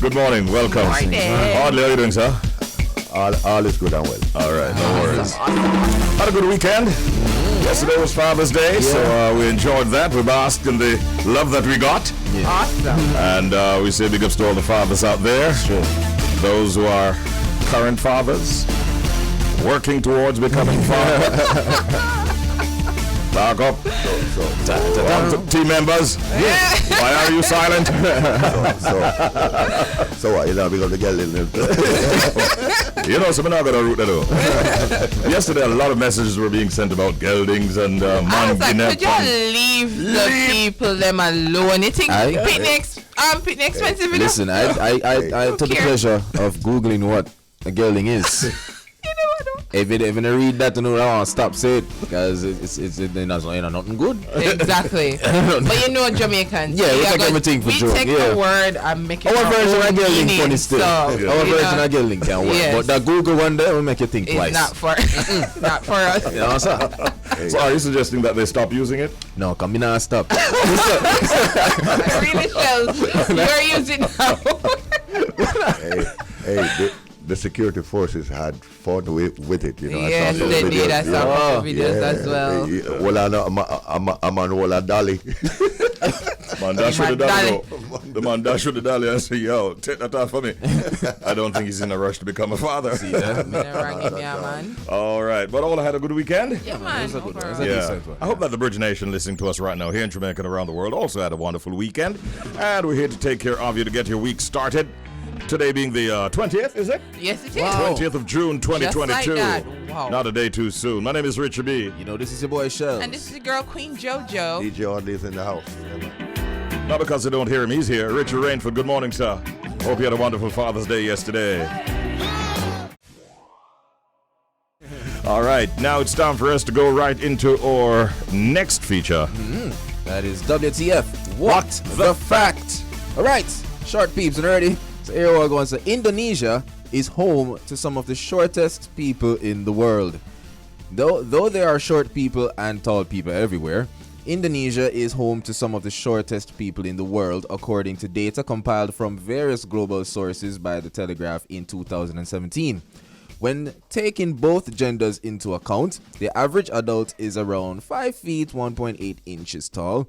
Good morning. Welcome. Morning. Audley, how are you doing, sir? All is good and well. All right, no worries. Had a good weekend. Yesterday was Father's Day, so we enjoyed that. We basked in the love that we got. Yeah. Awesome. And we say big ups to all the fathers out there. Sure. Those who are current fathers, working towards becoming fathers. Back up. Team members, why are you silent? So what? You know, because the girl in You know, so we're not going to root that out. Yesterday, a lot of messages were being sent about geldings and I was like, could you leave the people them alone? You think picnic expensive enough? Listen, I took the pleasure of Googling what a gelding is. If you read that, you know, I want to stop say it because it's nothing good. Exactly. But you know Jamaicans. Yeah, we take everything for joke. We take the word and make it our version of gelding funny still. So, our version of gelding can work. Yes. But that Google one there will make you think twice. Not for us. You know, sir? So are you suggesting that they stop using it? No, come in and stop. I really shall. You're using now. hey, the security forces had fun with it, you know. Yes, they did. I saw videos as well. Well, I'm on Walla Dolly. Man dash with the dolly. The man dash with the dolly and say, yo, take that off for me. I don't think he's in a rush to become a father. See that? Man. All right. But all had a good weekend? Yeah, man. Yeah. I hope that the Bridge Nation listening to us right now here in Jamaica and around the world also had a wonderful weekend. And we're here to take care of you to get your week started. Today being the 20th, is it? Yes, it is. Wow. 20th of June, 2022. Just like that. Wow. Not a day too soon. My name is Richie B. You know, this is your boy Shell. And this is the girl Queen JoJo. DJ Audley's in the house. Not because I don't hear him, he's here. Richard Rainford, good morning, sir. Hope you had a wonderful Father's Day yesterday. All right, now it's time for us to go right into our next feature. That is WTF. What the fact? All right, short peeps and ready. So here we're going. So Indonesia is home to some of the shortest people in the world. Though there are short people and tall people everywhere, Indonesia is home to some of the shortest people in the world, according to data compiled from various global sources by The Telegraph in 2017. When taking both genders into account, the average adult is around 5 feet 1.8 inches tall.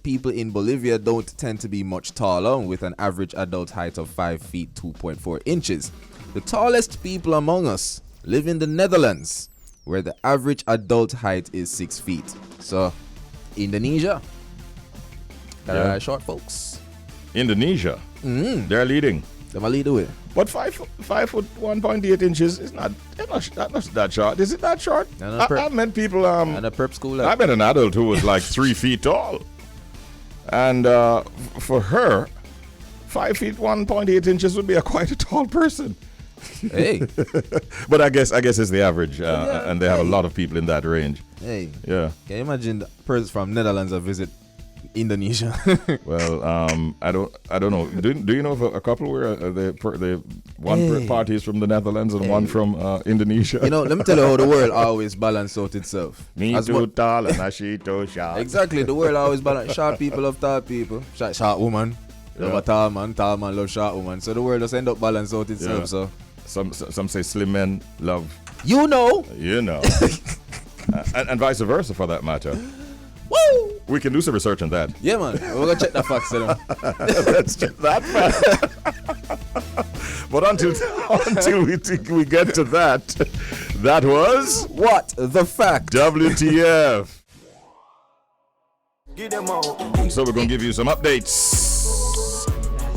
People in Bolivia don't tend to be much taller, with an average adult height of 5 feet 2.4 inches. The tallest people among us live in the Netherlands, where the average adult height is 6 feet. So, Indonesia, short folks. Indonesia, they're leading. Them a lead the way. But 5 foot 1.8 inches is not that short. Is it that short? I met people. And a prep school. I met an adult who was like 3 feet tall, and for her, 5 feet 1.8 inches would be quite a tall person. Hey, But I guess it's the average, and they have a lot of people in that range. hey. Yeah. Can you imagine the person from Netherlands that visit Indonesia? Well, I don't know. Do you know of a couple where one party is from the Netherlands and one from Indonesia? You know, let me tell you how the world always balance out itself. Me too tall and she too short. Exactly, the world always balance. Short people love tall people. Short woman love a tall man love short woman. So the world just end up balance out itself. Yeah. So some say slim men love. you know. And vice versa for that matter. Woo! We can do some research on that. Yeah, man. We're gonna check the facts. Let's check that fact. But until we get to that was What the fact? WTF. So we're gonna give you some updates.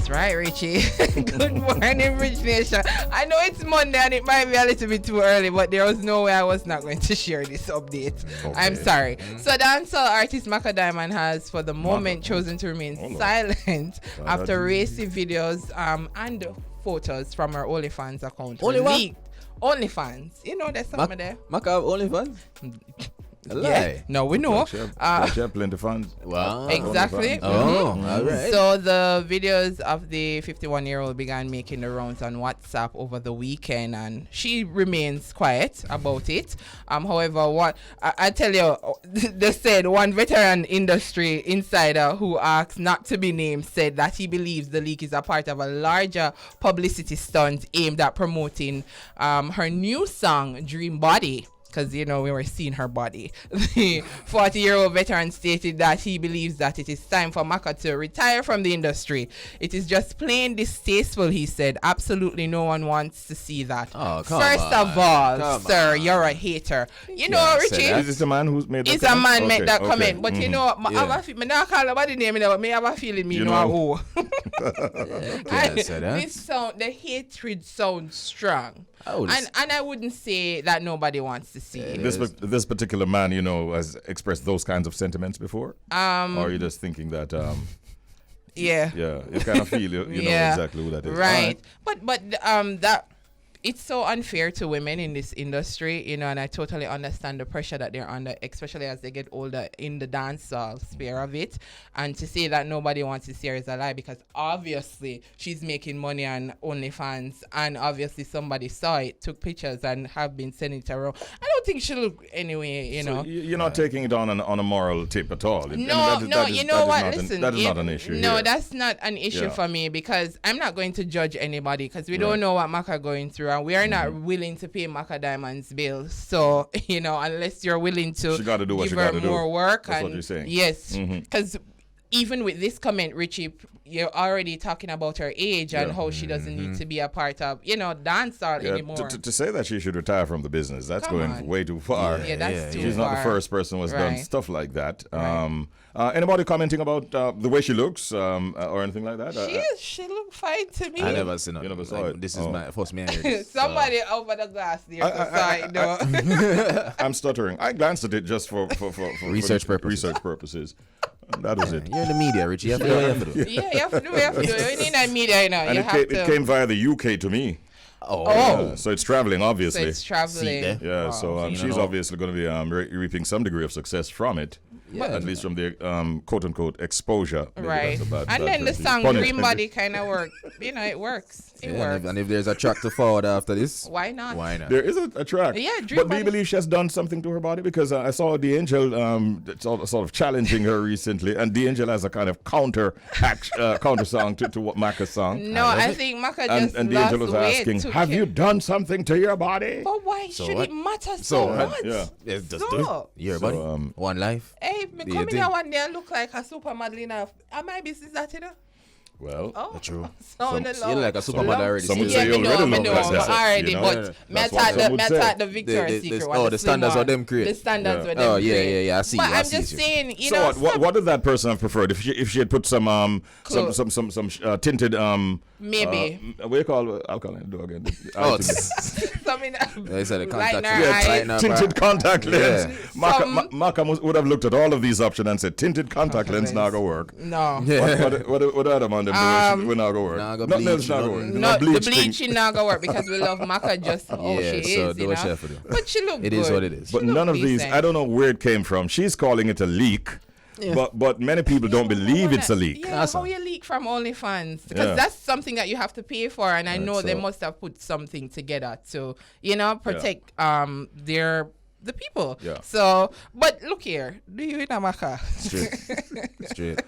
That's right, Richie. Good morning, Bridge Nation. I know it's Monday and it might be a little bit too early, but there was no way I was not going to share this update. Okay. I'm sorry. So dancehall artist Maka Diamond has, for the moment, chosen to remain silent after racy videos and photos from her OnlyFans account. Only what? OnlyFans. You know, there's something there. Maka have OnlyFans? A lie. No, we know. She have plenty of fun. Wow. Exactly. Oh, all right. So the videos of the 51-year-old began making the rounds on WhatsApp over the weekend, and she remains quiet about it. However, what I tell you, they said one veteran industry insider who asked not to be named said that he believes the leak is a part of a larger publicity stunt aimed at promoting her new song, Dream Body. Because, we were seeing her body. The 40-year-old veteran stated that he believes that it is time for Maka to retire from the industry. It is just plain distasteful, he said. Absolutely no one wants to see that. Oh, come First on. of all, Come sir, on. you're a hater. You know, Yeah, Richie? say that. Is this the man who's made that It's a comment? man Okay, made that okay. comment. But, Mhm. I not call nobody name, but me have a feeling me know who. Can't say that. The hatred sounds strong. would And I wouldn't say that nobody wants to see it. This particular man, has expressed those kinds of sentiments before? Or are you just thinking that, Yeah. yeah, you kind of feel, you know Yeah. exactly who that is. Right. But that it's so unfair to women in this industry, and I totally understand the pressure that they're under, especially as they get older in the dancehall sphere of it. And to say that nobody wants to see her is a lie, because obviously she's making money on OnlyFans, and obviously somebody saw it, took pictures, and have been sending it around. I don't think she look anyway, So you're not taking it on a moral tip at all. No, you know what? Listen, that is not an issue. No, here. that's not an issue Yeah. for me, because I'm not going to judge anybody, because we don't know what Maka going through, and we are not willing to pay Maka Diamond's bill. So unless you're willing to She gotta do what give she her gotta do. more work, That's and what you're saying. yes, because even with this comment, Richie, you're already talking about her age and how she doesn't need to be a part of dancehall anymore. To say that she should retire from the business, that's Come going on. way too far. Yeah, that's too She's far. not the first person who's done Right. stuff like that. Right. Anybody commenting about the way she looks or anything like that? She looked fine to me. I never seen it. You never saw it? This is Oh. my first man. Hear this, so. Somebody over the glass there saw it, though. I'm stuttering. I glanced at it just for Research for purposes. Research purposes. And that was it. You're in the media, Richie. You have to do what you have to do. Yeah, you have to do. You need that media, And you have to. it came via the UK to me. Oh. So it's traveling, So obviously. it's traveling. there. Yeah, Wow. so So you she's know. obviously going to be reaping some degree of success from it. Yeah. At least from the quote-unquote exposure. Maybe Right. that's a bad And then the phrase. song Punishment. Dream Body kind of works. It works. It Yeah, works. and if there's a track to forward after this, Why not? why not? There is a track. Yeah, Dream But do you Body. believe she has done something to her body? Because I saw D'Angel sort of challenging her recently, and D'Angel has a kind of counter song to what Maka's song. No, I think Maka just And lost D'Angel was weight. asking, took have it. you done something to your body? But why So should what? it matter so So, much? yeah. Yeah, just So? do it. Yeah, buddy. One life. Hey, me Do you come in think? here one day and look like a supermodel enough. Am my business that, Well, Oh, true. sound You're like a supermodel already. Some would Yeah, say you me already know, look like that, already, you know? but Yeah, me that's what some would say. attack the Victoria's The- Secret oh, one. the slim standards one. what them create. The standards Yeah. what them Oh, yeah, create. yeah, I see But you, I I'm see just you. saying, So what did that person have preferred if she had put some Clo- some tinted Maybe. what do you call I'll call it do again. Oh, Something They said the lighten contact her lens. eyes. Lighten up tinted her- contact lens. Some- Maka would have looked at all of these options and said tinted contact lens not gonna work. No. What other man them do? We not gonna work. Nah, go Nothing else bleach, not nothing. gonna work. No, the bleach thing. bleaching not gonna work because we love Maka just how Yeah, she so is, do you what know. you have to do. But she look It good. is what it is. But She look none of these, decent. I don't know where it came from. She's calling it a leak, but many people don't believe it's a leak. Yeah, That's how all. you leak from OnlyFans? Because Yeah. that's something that you have to pay for, and I know they so- must have put something together to, protect the people. Yeah. So, but look here, do you in Maka? Straight.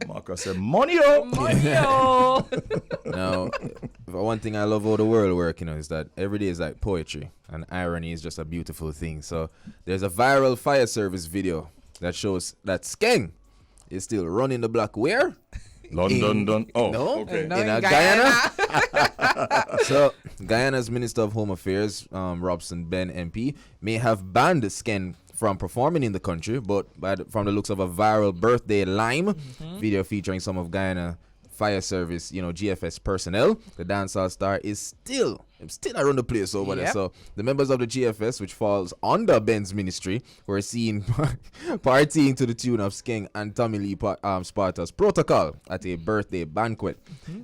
Maka said, money up. Money, oh. Now, one thing I love how the world work, is that every day is like poetry, and irony is just a beautiful thing. So there's a viral fire service video that shows that Skeng is still running the block where? London, done. Oh, No. okay. No, In in Guyana? So Guyana's Minister of Home Affairs, Robson Ben MP, may have banned Skeng from performing in the country, but from the looks of a viral birthday lime video featuring some of Guyana fire service, GFS personnel. The dancehall star is still around the place over there. So the members of the GFS, which falls under Ben's ministry, were seen partying to the tune of Skeng and Tommy Lee Sparta's Protocol at a birthday banquet.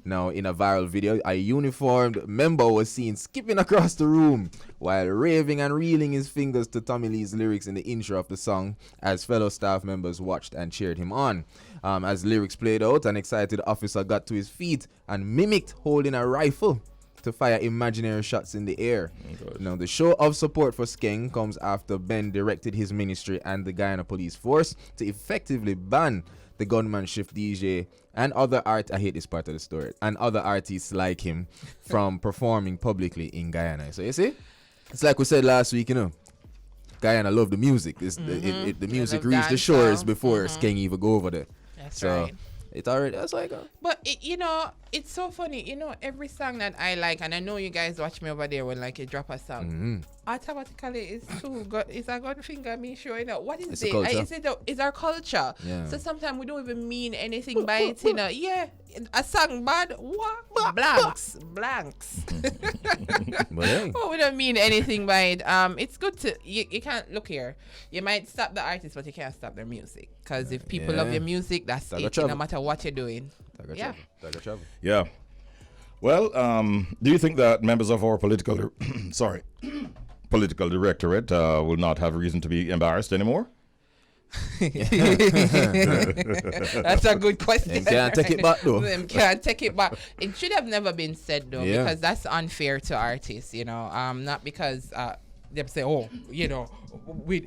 Now, in a viral video, a uniformed member was seen skipping across the room while raving and reeling his fingers to Tommy Lee's lyrics in the intro of the song as fellow staff members watched and cheered him on. As lyrics played out, an excited officer got to his feet and mimicked holding a rifle to fire imaginary shots in the air. Now, the show of support for Skeng comes after Ben directed his ministry and the Guyana Police Force to effectively ban the gunmanship DJ and other I hate this part of the story, and other artists like him from performing publicly in Guyana. So you see, it's like we said last week, Guyana love the music. The music reached the shores before Skeng even go over there. That's right. It already, that's like but it's so funny, every song that I like, and I know you guys watch me over there when like you drop a song, automatically it's a gun finger me showing up. What is it? It's our culture. Yeah. So sometimes we don't even mean anything by it, Yeah, a song bad, what? Blanks. But hey. Oh, we don't mean anything by it. It's good to, you can't, look here, you might stop the artist, but you can't stop their music. Because if people love your music, that's it, no matter what you're doing. Yeah. Well, do you think that members of our political directorate will not have reason to be embarrassed anymore? That's a good question. And can't take it back though. Can't take it back. It should have never been said though, because that's unfair to artists, not because they say, we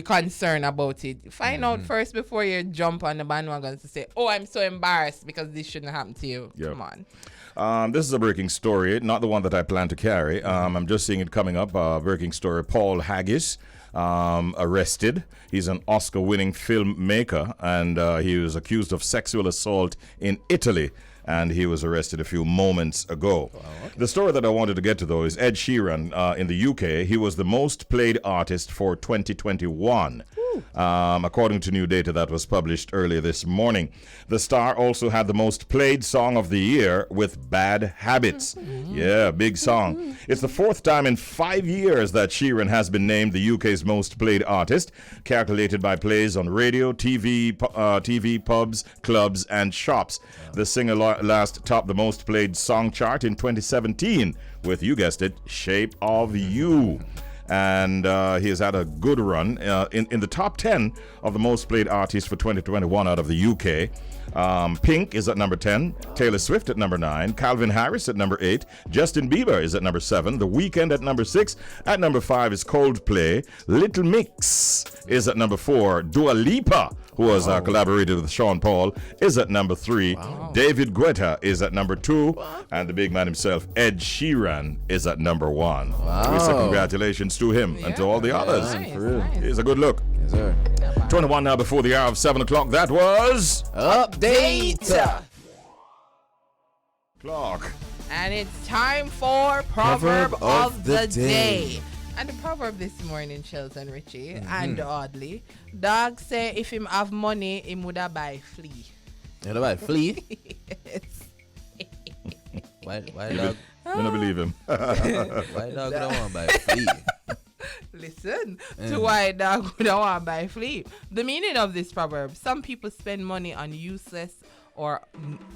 concerned about it. Find out first before you jump on the bandwagon to say, I'm so embarrassed because this shouldn't happen to you. Come on. This is a breaking story, not the one that I plan to carry. I'm just seeing it coming up. Breaking story: Paul Haggis arrested. He's an Oscar-winning filmmaker, and he was accused of sexual assault in Italy. And he was arrested a few moments ago. The story that I wanted to get to, though, is Ed Sheeran in the UK. He was the most played artist for 2021, according to new data that was published earlier this morning. The star also had the most played song of the year with Bad Habits. Yeah, big song. It's the fourth time in 5 years that Sheeran has been named the UK's most played artist, calculated by plays on radio, TV, pubs, clubs, and shops. The singer last topped the most played song chart in 2017 with, you guessed it, Shape of You. And he has had a good run in the top 10 of the most played artists for 2021 out of the UK. Pink is at number 10, Taylor Swift at number 9, Calvin Harris at number 8, Justin Bieber is at number 7, The Weeknd at number 6, at number 5 is Coldplay, Little Mix is at number 4, Dua Lipa, who has collaborated with Sean Paul, is at number 3, David Guetta is at number 2, and the big man himself, Ed Sheeran, is at number 1. We say congratulations to him and to all the others. Nice. Here's a good look. Yes, sir. 21 now before the hour of 7 o'clock. That was Update. Clock. And it's time for Proverb of the Day. And the proverb this morning, Chesand Richie, and oddly, dog say if him have money, him woulda buy flea. You know buy flea? Yes. Why dog? I don't believe him. Why dog don't want to buy flea? Listen to why dog would want to buy flea. The meaning of this proverb: some people spend money on useless or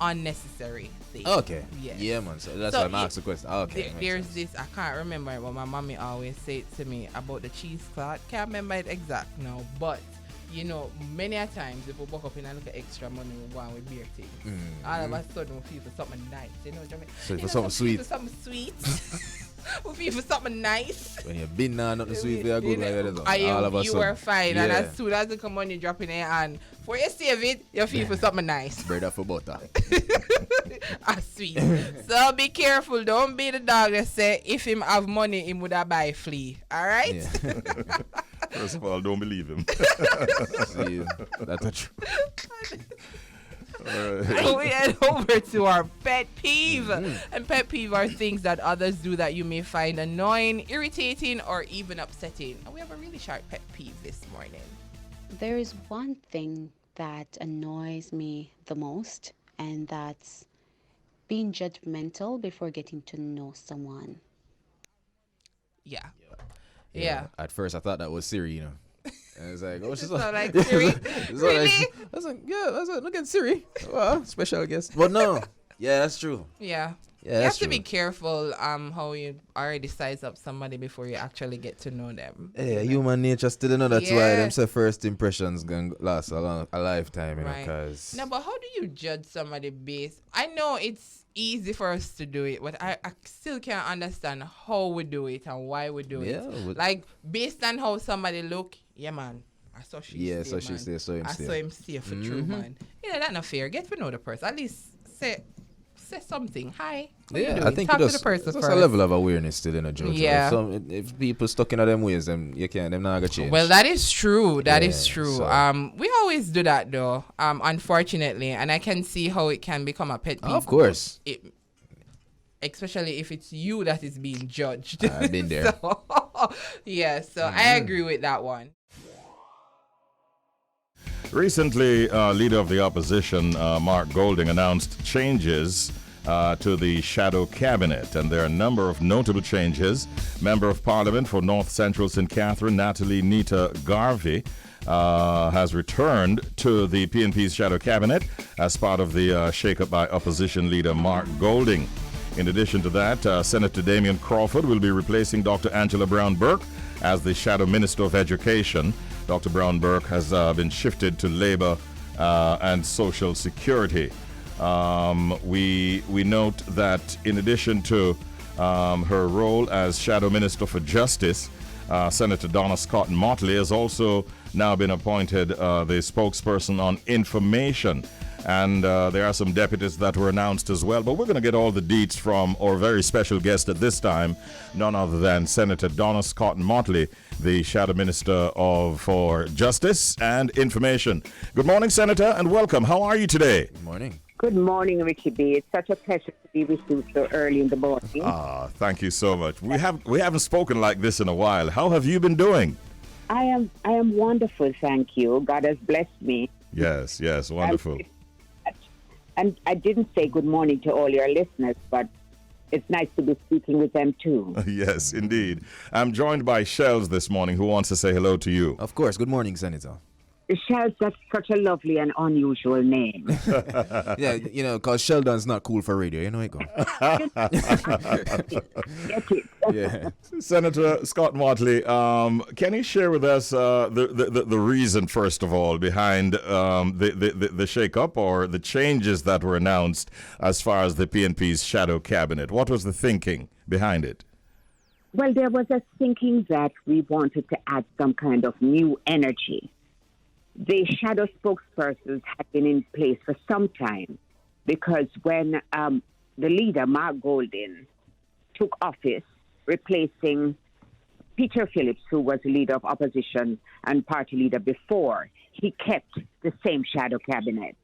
unnecessary things. Okay. Yes. Yeah, man. So that's why I'm asking the question. Okay. There's this, I can't remember it, but my mommy always say it to me about the cheesecloth. Can't remember it exact now, but many a times if we walk up in and look at extra money, we want with beer things. All of a sudden we feel for something nice. So for something sweet. For something sweet. We feel for something nice. When you've been now, nothing sweet, they are good. All of a you sudden. were fine, Yeah. and as soon as it come on, you drop in your hand. For you save it, you feel for something nice. Bread up for butter. Sweet. So be careful. Don't be the dog that say if him have money, him would have buy flea. All right? Yeah. First of all, don't believe him. See, that's a So we head over to our pet peeve. And pet peeve are things that others do that you may find annoying, irritating, or even upsetting. And we have a really sharp pet peeve this morning. There is one thing that annoys me the most, and that's being judgmental before getting to know someone. Yeah. At first, I thought that was Siri, you know. And I was like, oh, she's So like Siri? Really? I was like, yeah, I was like, look at Siri. Well, special guest. But no. Yeah, that's true. Yeah. Yeah, You have that's to true. be careful how you already size up somebody before you actually get to know them. Yeah, human nature still, you know, that's why Yeah. them say first impressions gonna last a lifetime, you know, Right. because... No, but how do you judge somebody based? I know it's easy for us to do it, but I still can't understand how we do it and why we do Yeah, it. but- Like based on how somebody look, yeah man. I saw she Yeah, stay, so she man. stay, so him I stay. saw him stay for true, man. Yeah, that's not fair. Get to know the person. At least say something. Hi. What you Yeah, doing? I think talk it to the person that's first. a level of awareness still in a judge. Yeah. If people stuck in them ways, them you can't, them not gonna change. Well, that is true. That is Yeah, true. so- We always do that though. Unfortunately, and I can see how it can become a pet peeve. Of course. Especially if it's you that is being judged. I've been there. So, yeah, so I agree with that one. Recently, leader of the opposition, Mark Golding, announced changes to the shadow cabinet, and there are a number of notable changes. Member of Parliament for North Central St. Catherine, Natalie Nita Garvey, has returned to the PNP's shadow cabinet as part of the shake-up by opposition leader Mark Golding. In addition to that, Senator Damian Crawford will be replacing Dr. Angela Brown-Burke as the Shadow Minister of Education. Dr. Brown-Burke has been shifted to Labor and Social Security. We note that in addition to her role as Shadow Minister for Justice, Senator Donna Scott Mottley has also now been appointed the spokesperson on information. And there are some deputies that were announced as well. But we're going to get all the deets from our very special guest at this time, none other than Senator Donna Scott Mottley, the Shadow Minister for Justice and Information. Good morning, Senator, and welcome. How are you today? Good morning. Good morning, Richie B. It's such a pleasure to be with you so early in the morning. Thank you so much. We haven't spoken like this in a while. How have you been doing? I am wonderful, thank you. God has blessed me. Yes, wonderful. And I didn't say good morning to all your listeners, but it's nice to be speaking with them too. Yes, indeed. I'm joined by Shells this morning, who wants to say hello to you. Of course. Good morning, Senator. Shells, that's such a lovely and unusual name. Yeah, you know, because Sheldon's not cool for radio. You know it go. Get it. Yeah. Senator Scott Mottley, can you share with us the reason, first of all, behind the shake-up or the changes that were announced as far as the PNP's shadow cabinet? What was the thinking behind it? Well, there was a thinking that we wanted to add some kind of new energy. The shadow spokespersons had been in place for some time because when the leader, Mark Golding, took office, replacing Peter Phillips, who was the leader of opposition and party leader before, he kept the same shadow cabinet.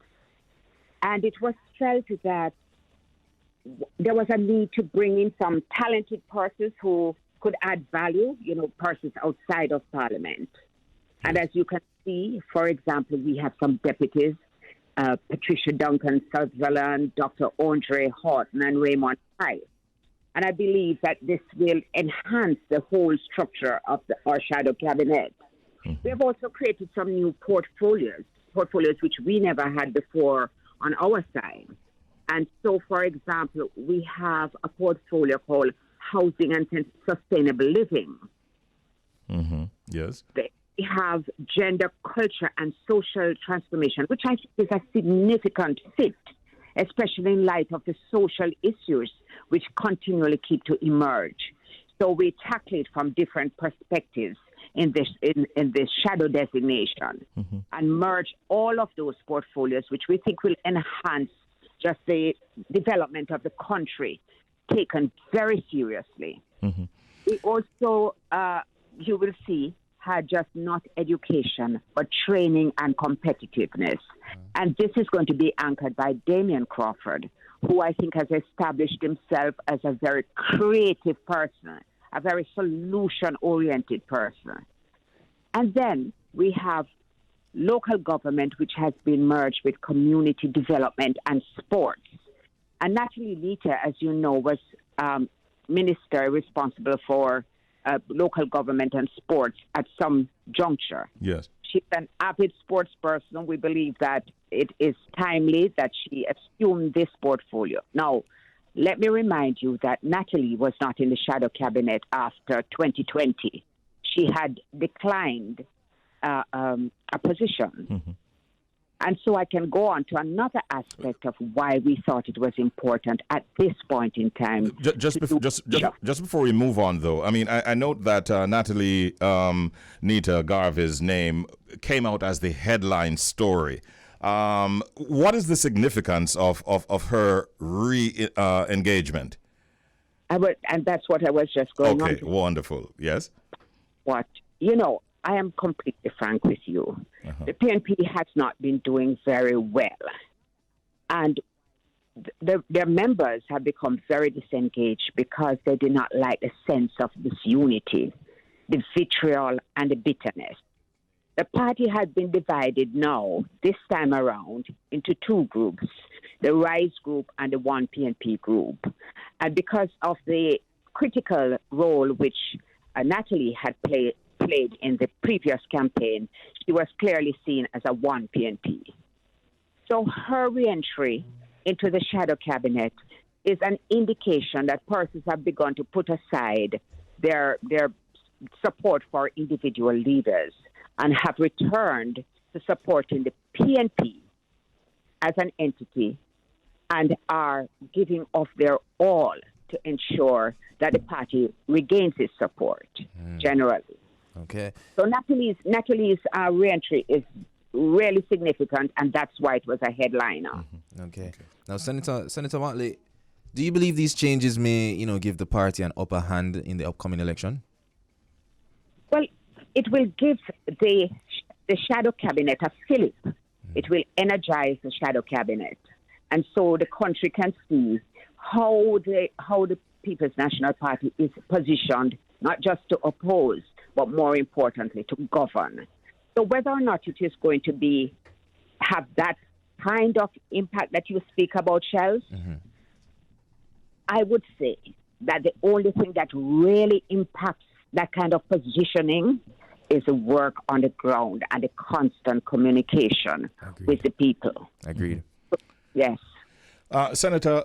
And it was felt that there was a need to bring in some talented persons who could add value, persons outside of Parliament. And as you can see, for example, we have some deputies, Patricia Duncan Sutherland, Dr. Andre Horton, and Raymond Price. And I believe that this will enhance the whole structure of our shadow cabinet. Mm-hmm. We have also created some new portfolios which we never had before on our side. And so, for example, we have a portfolio called Housing and Sustainable Living. Mm-hmm. Yes. We have gender, culture, and social transformation, which I think is a significant fit, especially in light of the social issues which continually keep to emerge. So we tackle it from different perspectives in this shadow designation and merge all of those portfolios, which we think will enhance just the development of the country, taken very seriously. Mm-hmm. We also, you will see, had just not education, but training and competitiveness. And this is going to be anchored by Damian Crawford, who I think has established himself as a very creative person, a very solution-oriented person. And then we have local government, which has been merged with community development and sports. And Natalie Lita, as you know, was minister responsible for local government and sports at some juncture. Yes. She's an avid sports person. We believe that it is timely that she assumed this portfolio. Now, let me remind you that Natalie was not in the shadow cabinet after 2020. She had declined a position. Mm-hmm. And so I can go on to another aspect of why we thought it was important at this point in time. Just before we move on, though, I mean, I note that Natalie Nita Garvey's name came out as the headline story. What is the significance of her engagement? And that's what I was just going on to. Okay, wonderful. Yes? What? I am completely frank with you. The PNP has not been doing very well. And their members have become very disengaged because they do not like the sense of disunity, the vitriol, and the bitterness. The party has been divided now, this time around, into two groups, the Rise group and the One PNP group. And because of the critical role which Natalie had played in the previous campaign, she was clearly seen as a One PNP. So her re-entry into the shadow cabinet is an indication that persons have begun to put aside their support for individual leaders and have returned to supporting the PNP as an entity and are giving of their all to ensure that the party regains its support generally. Okay. So Natalie's re-entry is really significant, and that's why it was a headliner. Mm-hmm. Okay. Now, Senator Mottley, do you believe these changes may, give the party an upper hand in the upcoming election? Well, it will give the shadow cabinet a fillip. It will energize the shadow cabinet, and so the country can see how the People's National Party is positioned, not just to oppose, but more importantly, to govern. So whether or not it is going to have that kind of impact that you speak about, Shells, I would say that the only thing that really impacts that kind of positioning is the work on the ground and the constant communication with the people. Agreed. Yes. Senator,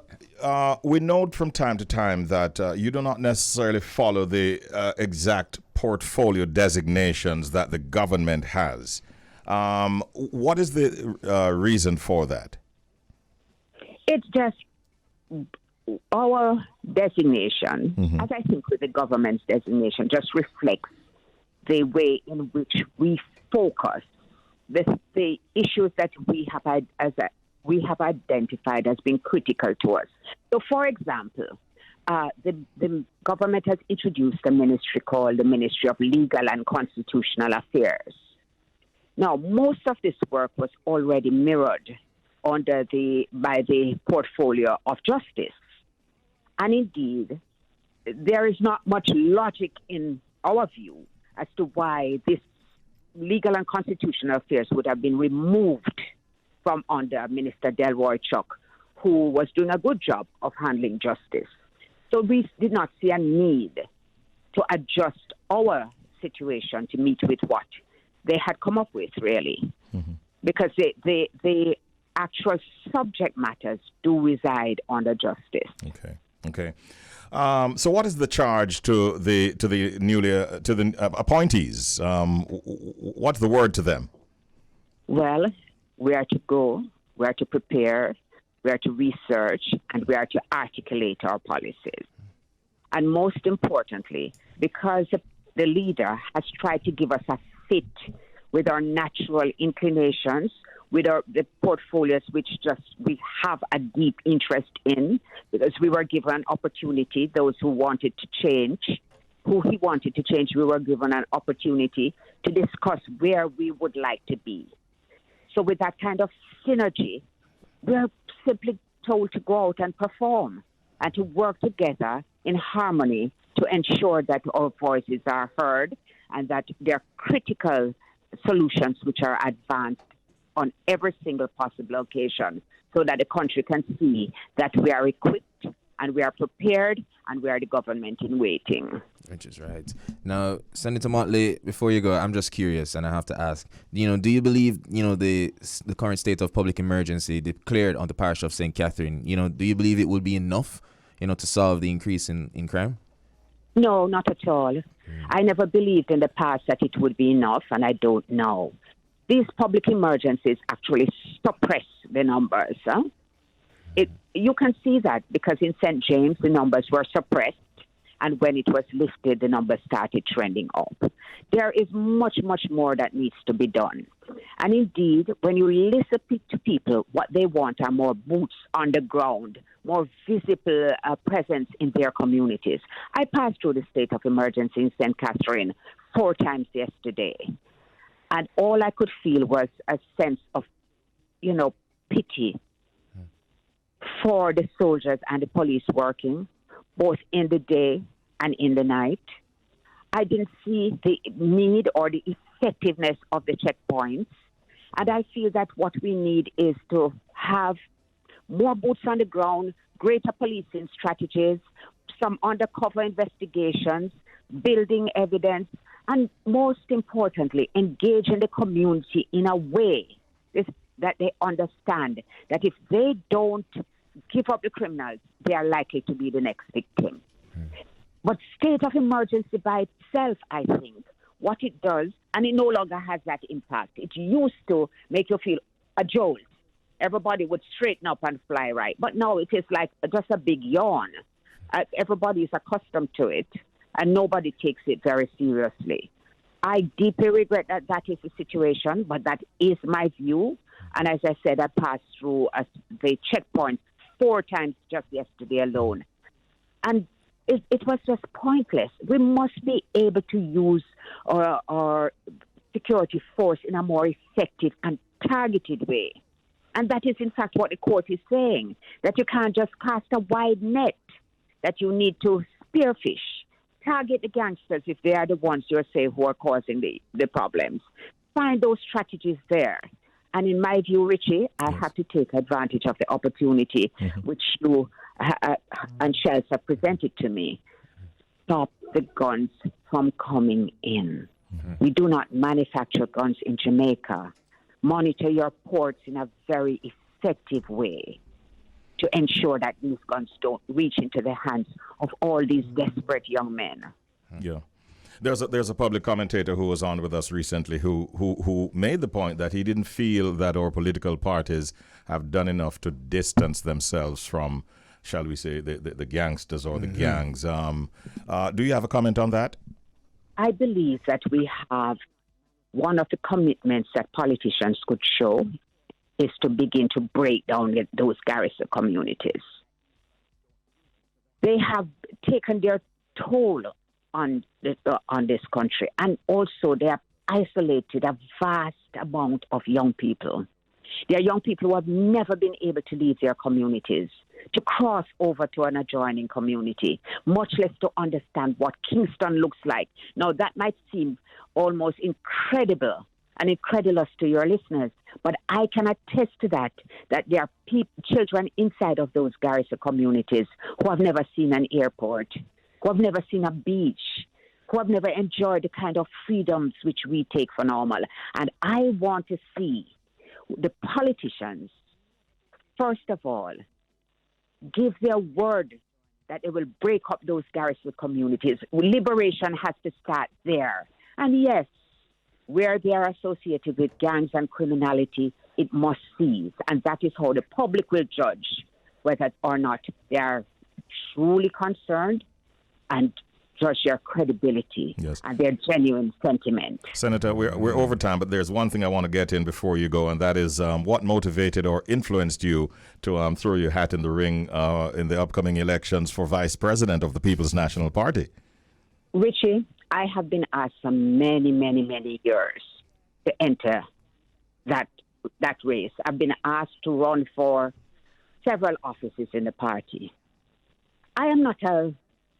we note from time to time that you do not necessarily follow the exact portfolio designations that the government has. What is the reason for that? It's just our designation, as I think with the government's designation, just reflects the way in which we focus the issues that we have identified as being critical to us. So, for example, the government has introduced a ministry called the Ministry of Legal and Constitutional Affairs. Now, most of this work was already mirrored by the portfolio of justice. And indeed, there is not much logic in our view as to why this legal and constitutional affairs would have been removed from under Minister Delroy Chuck, who was doing a good job of handling justice. So we did not see a need to adjust our situation to meet with what they had come up with, really, because the actual subject matters do reside under justice. Okay. So, what is the charge to the appointees? What's the word to them? Well, we are to go, we are to prepare, we are to research, and we are to articulate our policies. And most importantly, because the leader has tried to give us a fit with our natural inclinations, with the portfolios which we have a deep interest in, because we were given an opportunity, those who wanted to change, who he wanted to change, we were given an opportunity to discuss where we would like to be. So with that kind of synergy, we're simply told to go out and perform and to work together in harmony to ensure that our voices are heard and that their critical solutions which are advanced on every single possible occasion so that the country can see that we are equipped and we are prepared and we are the government in waiting. Which is right. Now, Senator Mottley, before you go, I'm just curious, and I have to ask, do you believe, the current state of public emergency declared on the parish of St. Catherine, do you believe it will be enough, to solve the increase in crime? No, not at all. I never believed in the past that it would be enough, and I don't know. These public emergencies actually suppress the numbers. Huh? You can see that because in St. James, the numbers were suppressed, and when it was lifted, the numbers started trending up. There is much, much more that needs to be done. And indeed, when you listen to people, what they want are more boots on the ground, more visible presence in their communities. I passed through the state of emergency in St. Catherine 4 times yesterday, and all I could feel was a sense of, pity for the soldiers and the police working, both in the day and in the night. I didn't see the need or the effectiveness of the checkpoints. And I feel that what we need is to have more boots on the ground, greater policing strategies, some undercover investigations, building evidence, and most importantly, engaging the community in a way that they understand that if they don't give up the criminals, they are likely to be the next victim. But state of emergency by itself, I think, what it does, and it no longer has that impact. It used to make you feel a jolt. Everybody would straighten up and fly right. But now it is like just a big yawn. Everybody is accustomed to it, and nobody takes it very seriously. I deeply regret that that is the situation, but that is my view. And as I said, I passed through the checkpoints 4 times just yesterday alone. And it was just pointless. We must be able to use our security force in a more effective and targeted way. And that is, in fact, what the court is saying, that you can't just cast a wide net, that you need to spearfish, target the gangsters if they are the ones you say who are causing the problems. Find those strategies there. And in my view, Richie, I have to take advantage of the opportunity which you and Shells have presented to me. Stop the guns from coming in. We do not manufacture guns in Jamaica. Monitor your ports in a very effective way to ensure that these guns don't reach into the hands of all these desperate young men. Yeah. There's a public commentator who was on with us recently who made the point that he didn't feel that our political parties have done enough to distance themselves from, shall we say, the gangsters or the gangs. Do you have a comment on that? I believe that we have one of the commitments that politicians could show is to begin to break down those garrison communities. They have taken their toll on this country, and also they have isolated a vast amount of young people. There are young people who have never been able to leave their communities, to cross over to an adjoining community, much less to understand what Kingston looks like. Now, that might seem almost incredible and incredulous to your listeners, but I can attest to that there are children inside of those garrison communities who have never seen an airport, who have never seen a beach, who have never enjoyed the kind of freedoms which we take for normal. And I want to see the politicians, first of all, give their word that they will break up those garrison communities. Liberation has to start there. And yes, where they are associated with gangs and criminality, it must cease. And that is how the public will judge whether or not they are truly concerned and judge their credibility and their genuine sentiment. Senator, we're over time, but there's one thing I want to get in before you go, and that is what motivated or influenced you to throw your hat in the ring in the upcoming elections for vice president of the People's National Party? Richie, I have been asked for many, many, many years to enter that race. I've been asked to run for several offices in the party. I am not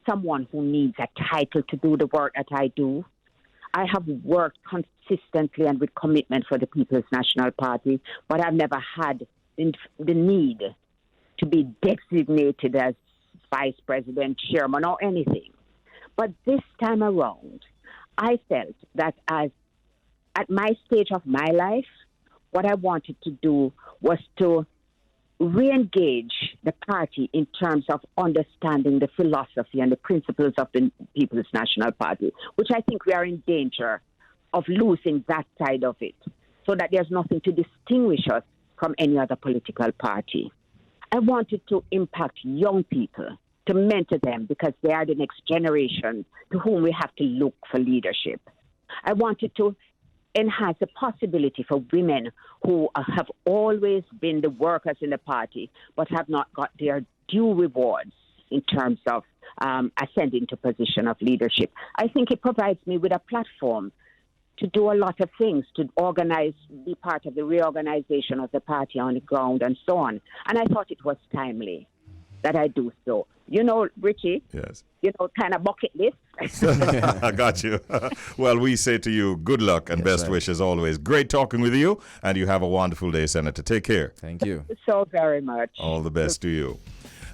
someone who needs a title to do the work that I do. I have worked consistently and with commitment for the People's National Party, but I've never had the need to be designated as vice president, chairman, or anything. But this time around, I felt that at my stage of my life, what I wanted to do was to re-engage the party in terms of understanding the philosophy and the principles of the People's National Party, which I think we are in danger of losing that side of it, so that there's nothing to distinguish us from any other political party. I wanted to impact young people, to mentor them, because they are the next generation to whom we have to look for leadership. I wanted to enhance the possibility for women who have always been the workers in the party but have not got their due rewards in terms of ascending to position of leadership. I think it provides me with a platform to do a lot of things, to organize, be part of the reorganization of the party on the ground and so on. And I thought it was timely that I do so. You know, Richie, Yes. you know, kind of bucket list. I got you. Well, we say to you, good luck and best wishes always. Great talking with you, and you have a wonderful day, Senator. Take care. Thank you. So very much. All the best to you.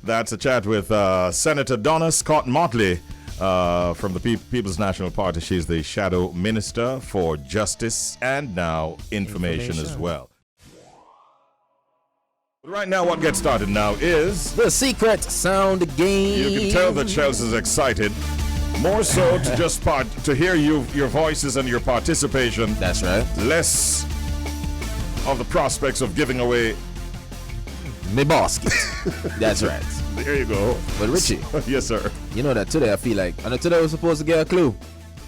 That's a chat with Senator Donna Scott Mottley from the People's National Party. She's the Shadow Minister for Justice and now Information as well. Right now, what gets started now is The secret sound game. you can tell that Chelsea's excited. More so to just to hear your voices and your participation. That's right. Less of the prospects of giving away. Me basket. That's right. There you go. But Richie, Yes, sir. you know that today I feel like, I know today we're supposed to get a clue.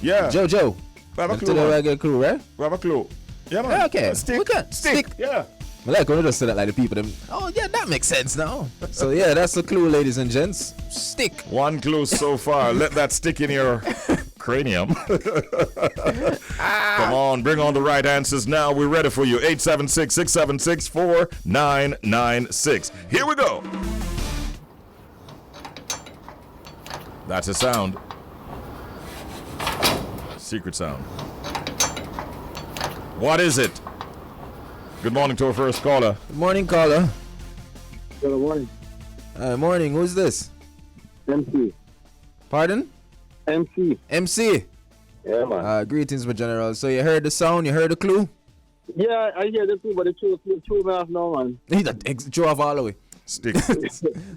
Yeah. Jojo. We have a And clue. today Man. we get a clue, right? We have a clue. Yeah, man. Yeah, okay. Stick. We can. Stick. Yeah. I like when you just say that like the people them. Oh yeah, that makes sense now. So yeah, that's the clue, ladies and gents. Stick. One clue so far. Let that stick in your cranium. Come on, bring on the right answers now. We're ready for you. 876-676-4996. Here we go. That's a sound. Secret sound. What is it? Good morning to our first caller. Good morning, caller. Good morning. Morning. Who's this? MC. Pardon? MC. MC. Yeah, man. Greetings, my general. So you heard the sound? You heard the clue? Yeah, I hear the two, but the two me off now, man. He drove off all the way. Stick.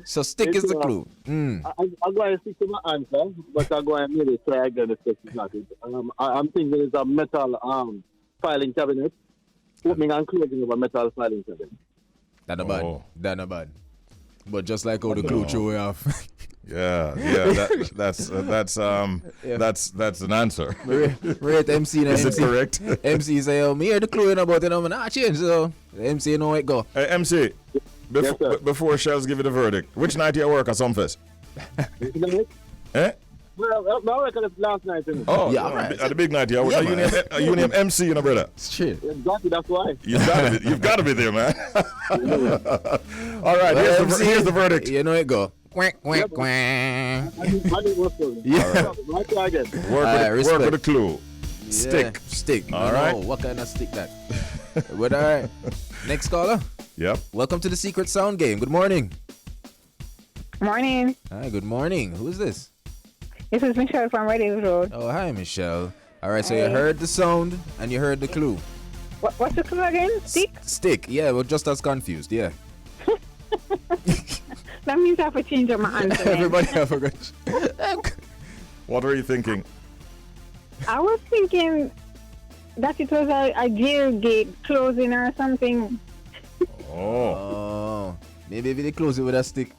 So stick is the clue. I'm going to stick to my answer, but I'm going to maybe try again if it's not it. I'm thinking it's a metal filing cabinet. Opening and closing of a metal filing cabinet. That not bad. Oh. That not bad. But just like how the clue threw way off. Yeah. That's an answer. Rate MC. Is it correct? MC say, oh, me hear the clue in about it, I'm not change. So the MC know it go. Hey, MC, Yes, sir. before Shells give you the verdict, which night do you work at Sumfest? Eh? Well, I reckon it's last night. Isn't it? Oh, Yeah, yeah, right. at the big night, yeah. Yeah, You name MC, you know, brother. Shit. Exactly, that's why. You've got to be there, man. All right, Well, here's the verdict. You know it go. Quack, quack, quack. I didn't work for it. Yeah. Right try again. Work with a clue. Stick. Yeah, stick. All No, right. what kind of stick that? But all right. Next caller. Yep. Welcome to the secret sound game. Good morning. Morning. Hi, good morning. Who is this? This is Michelle from Red Hills Road. Oh, hi, Michelle. All right, so you Hey. heard the sound and you heard the clue. What's the clue again? Stick? Stick. Yeah, we're just as confused. Yeah. That means I have to change up my answer. then. Everybody have a good. What were you thinking? I was thinking that it was a jail gate closing or something. Oh. Oh, maybe they close it with a stick.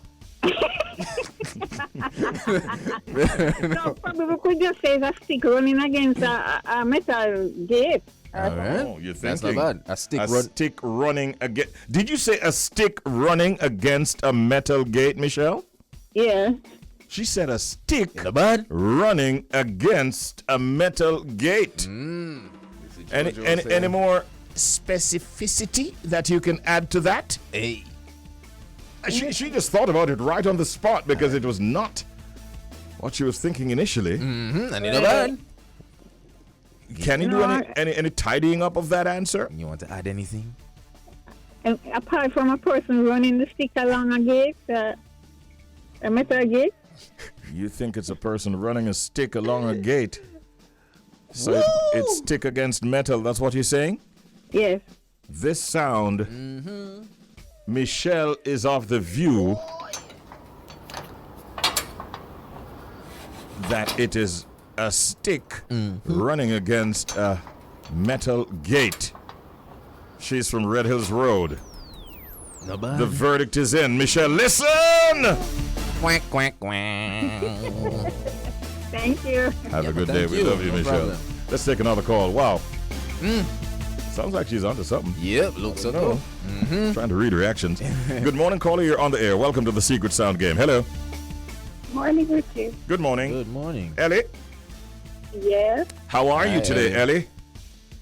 No, probably we could just say it's a stick running against a metal gate. All right. Oh, you're That's thinking. not bad. A stick A run. stick running against. Did you say a stick running against a metal gate, Michelle? Yeah. She said a stick Not bad. running against a metal gate. Any more specificity that you can add to that? Hey. She just thought about it right on the spot because it was not what she was thinking initially. And you know bad. Can you do any tidying up of that answer? You want to add anything? Apart from a person running the stick along a gate, a metal gate. You think it's a person running a stick along a gate? So it's stick against metal, that's what you're saying? Yes. This sound, Michelle is of the view that it is a stick running against a metal gate. She's from Red Hills Road. No bad. The verdict is in. Michelle, listen! Quack, quack, quack. Thank you. Have a good day. Thank We you. love you, No Michelle. problem. Let's take another call. Wow. Sounds like she's onto something. Yep, looks so cool. Trying to read reactions. Good morning, caller. You're on the air. Welcome to the Secret Sound Game. Hello. Morning, Richie. Good morning. Good morning. Ellie, Yes, how are you Hi, today, Ellie?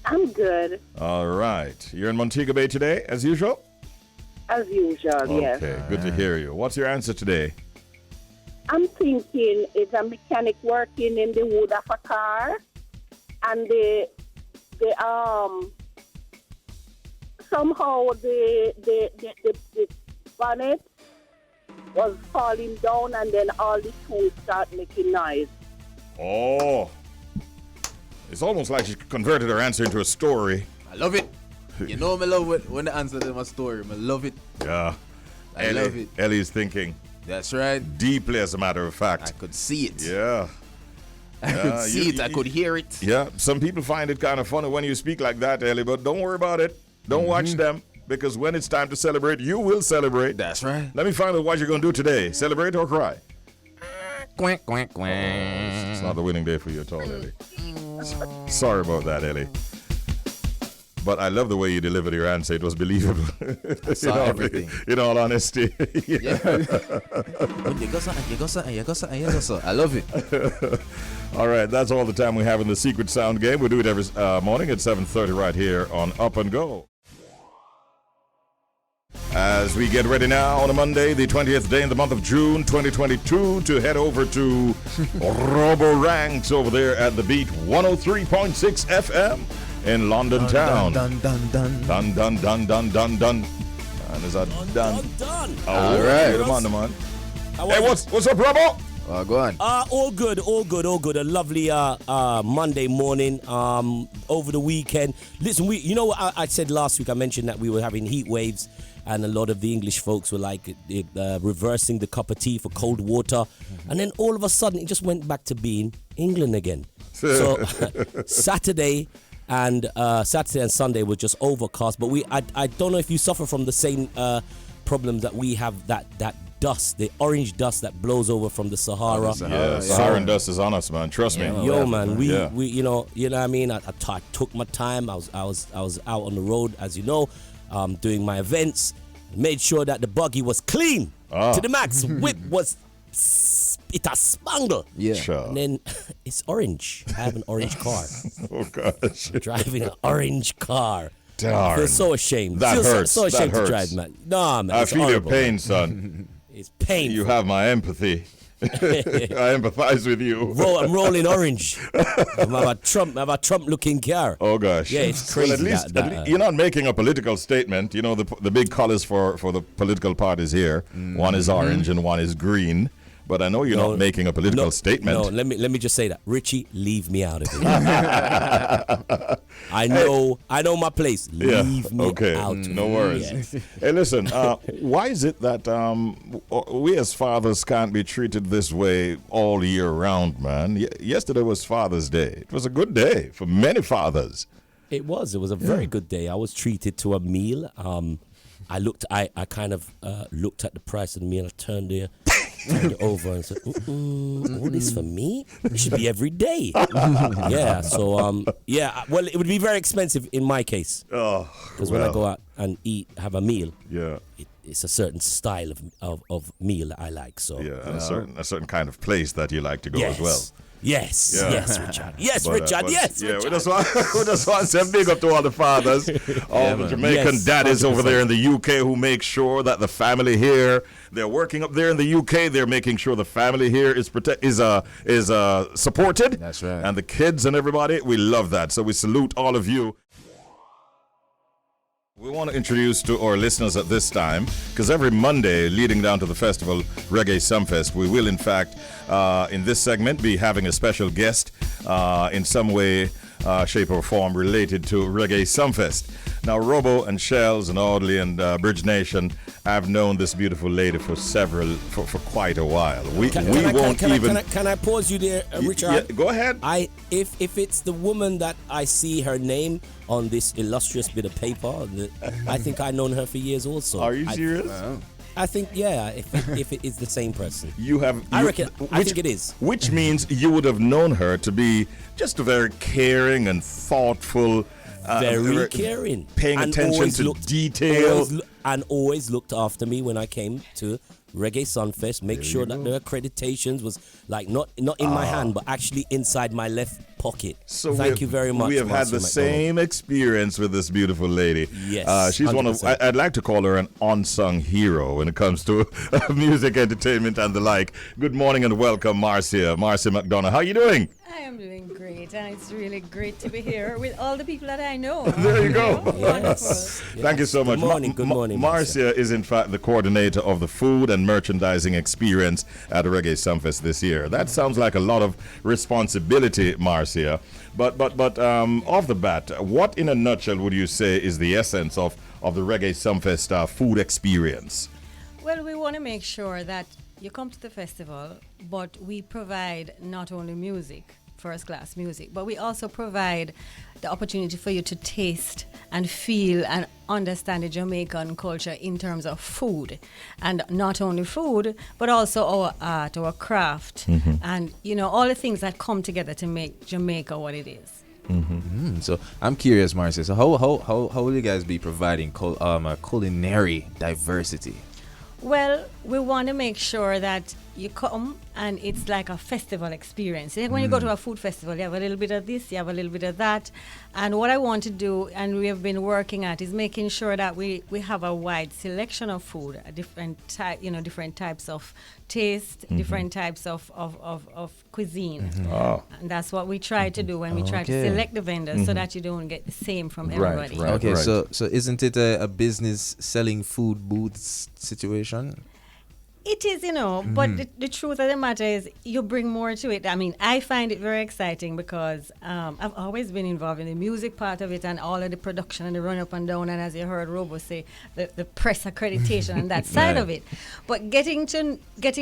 I'm good. All right. You're in Montego Bay today, as usual? As usual, Okay, good to hear you. What's your answer today? I'm thinking it's a mechanic working in the wood of a car, and the somehow the bonnet was falling down, and then all the tools start making noise. Oh. It's almost like she converted her answer into a story. I love it. You know me love it when the answer to my story. I love it. Yeah. I love it. Ellie's thinking That's right. deeply, as a matter of fact. I could see it. Yeah. I could see it. I could hear it. Yeah, some people find it kind of funny when you speak like that, Ellie, but don't worry about it. Don't watch them, because when it's time to celebrate, you will celebrate. That's right. Let me find out what you're going to do today. Celebrate or cry? Quack, quack, quack. It's not the winning day for you at all, Ellie. Sorry about that, Ellie. But I love the way you delivered your answer. It was believable. Saw everything. In all honesty. Yeah. When you go something, you go something, you go something, you go something. I love it. All right, that's all the time we have in the Secret Sound Game. We do it every morning at 7:30 right here on Up and Go. As we get ready now on a Monday, the 20th day in the month of June 2022, to head over to Robo Ranks over there at the Beat 103.6 FM in London town. Dun, dun, dun, Dun, dun. dun, dun, dun, dun, dun. And is that done? Done. All right. Come on, man. Hey, what's up, Robo? Go on. All good. A lovely Monday morning. Over the weekend. Listen, you know what I said last week? I mentioned that we were having heat waves, and a lot of the English folks were like reversing the cup of tea for cold water, and then all of a sudden it just went back to being England again. So Saturday and Sunday were just overcast. But I don't know if you suffer from the same problems that we have. That dust, the orange dust that blows over from the Sahara. Yeah, Saharan dust is on us, man. Trust me. Yo, man, we you know what I mean. I took my time. I was out on the road, as you know, doing my events. Made sure that the buggy was clean to the max. Whip was it a spangle. Yeah. Sure. And then it's orange. I have an orange car. Oh gosh. Driving an orange car. Darn. I feel so ashamed. That feel hurts. So ashamed That hurts. to drive, man. Nah, man. I It's feel horrible, your pain, man. son. It's painful. You have my empathy. I empathize with you. I'm rolling orange. I have a Trump-looking car. Oh gosh. Yeah, it's crazy. Well, at least you're not making a political statement. You know, the big colors for the political parties here. One is orange and one is green. But I know you're not making a political statement. No, let me just say that. Richie, leave me out of it. I know my place. Leave me out. No worries. Yes. Hey, listen, why is it that we as fathers can't be treated this way all year round, man? Yesterday was Father's Day. It was a good day for many fathers. It was a very good day. I was treated to a meal. I kind of looked at the price of the meal. I turned it over and said, all this for me? It should be every day. Yeah, so well, it would be very expensive in my case. Because when I go out and have a meal, it's a certain style of meal that I like. So and a certain kind of place that you like to go as well. Yes, Richard. Yes, Richard. Yeah, we just want to say big up to all the fathers, all the Jamaican daddies over there in the UK who make sure that the family here They're working up there in the UK. They're making sure the family here is supported. That's right. And the kids and everybody, we love that. So we salute all of you. We want to introduce to our listeners at this time, because every Monday leading down to the festival, Reggae Sumfest, we will in fact, in this segment, be having a special guest in some way, shape or form related to Reggae Sumfest. Now, Robo and Shells and Audley and Bridge Nation, I've known this beautiful lady for quite a while. Can I pause you there, Richard? Yeah, go ahead. If it's the woman that I see her name on this illustrious bit of paper, I think I've known her for years also. Are you serious? I think, yeah, if it is the same person. I think it is. Which means you would have known her to be just a very caring and thoughtful, very caring, paying attention to detail, and always looked after me when I came to Reggae Sunfest. Make sure that the accreditations was like not in my hand, but actually inside my left pocket. So thank you very much. We have had the same experience with this beautiful lady. Yes, she's 100%. one of. I'd like to call her an unsung hero when it comes to music, entertainment, and the like. Good morning and welcome, Marcia McDonough. How are you doing? I am doing great, and it's really great to be here with all the people that I know. There you go. Yes. Thank you so much. Good morning. Marcia is in fact the coordinator of the food and merchandising experience at the Reggae Sumfest this year. That sounds like a lot of responsibility, Marcia. But off the bat, what in a nutshell would you say is the essence of the Reggae Sumfest food experience? Well, we want to make sure that you come to the festival, but we provide not only music, first-class music, but we also provide the opportunity for you to taste and feel and understand the Jamaican culture in terms of food. And not only food, but also our art, our craft, and, all the things that come together to make Jamaica what it is. So I'm curious, Marcia. So how will you guys be providing culinary diversity? Well, we want to make sure that you come and it's like a festival experience. When you go to a food festival, you have a little bit of this, you have a little bit of that. And what I want to do, and we have been working at, is making sure that we have a wide selection of food, a different types of taste, different types of cuisine. And that's what we try to do when we try to select the vendors, so that you don't get the same from everybody. Right. Okay, so isn't it a business selling food booths situation? It is, but the truth of the matter is you bring more to it. I mean, I find it very exciting because I've always been involved in the music part of it and all of the production and the run up and down, and as you heard Robo say, the press accreditation and that side of it. But getting to get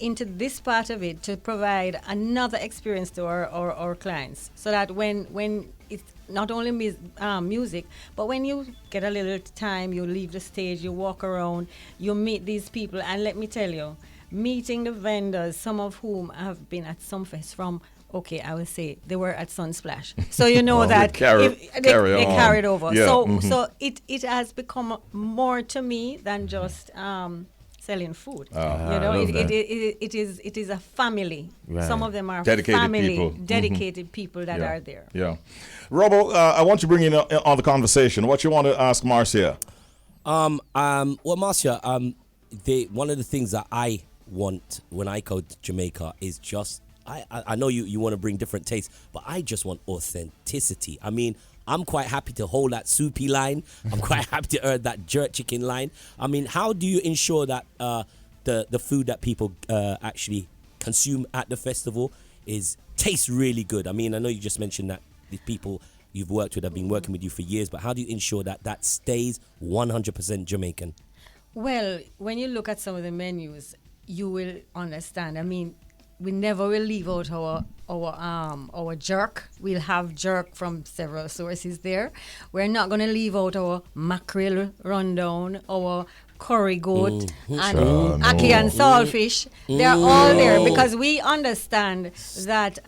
into this part of it to provide another experience to our clients, so that when it's not only music, but when you get a little time, you leave the stage, you walk around, you meet these people, and let me tell you, meeting the vendors, some of whom have been at Sumfest from, I will say, they were at Sunsplash. So that they carried over. Yeah. So it has become more to me than just selling food. It is a family. Right. Some of them are dedicated people that are there. Yeah. Robo, I want to bring you on the conversation. What you want to ask Marcia? Well, Marcia, one of the things that I want when I go to Jamaica is just, I know you want to bring different tastes, but I just want authenticity. I mean, I'm quite happy to hold that soupy line. I'm quite happy to earn that jerk chicken line. I mean, how do you ensure that the food that people actually consume at the festival tastes really good? I mean, I know you just mentioned that the people you've worked with have been working with you for years, but how do you ensure that stays 100% Jamaican? Well, when you look at some of the menus, you will understand. I mean, we never will leave out our jerk. We'll have jerk from several sources there. We're not going to leave out our mackerel rundown, our curry goat, and ackee and saltfish. They're all there because we understand that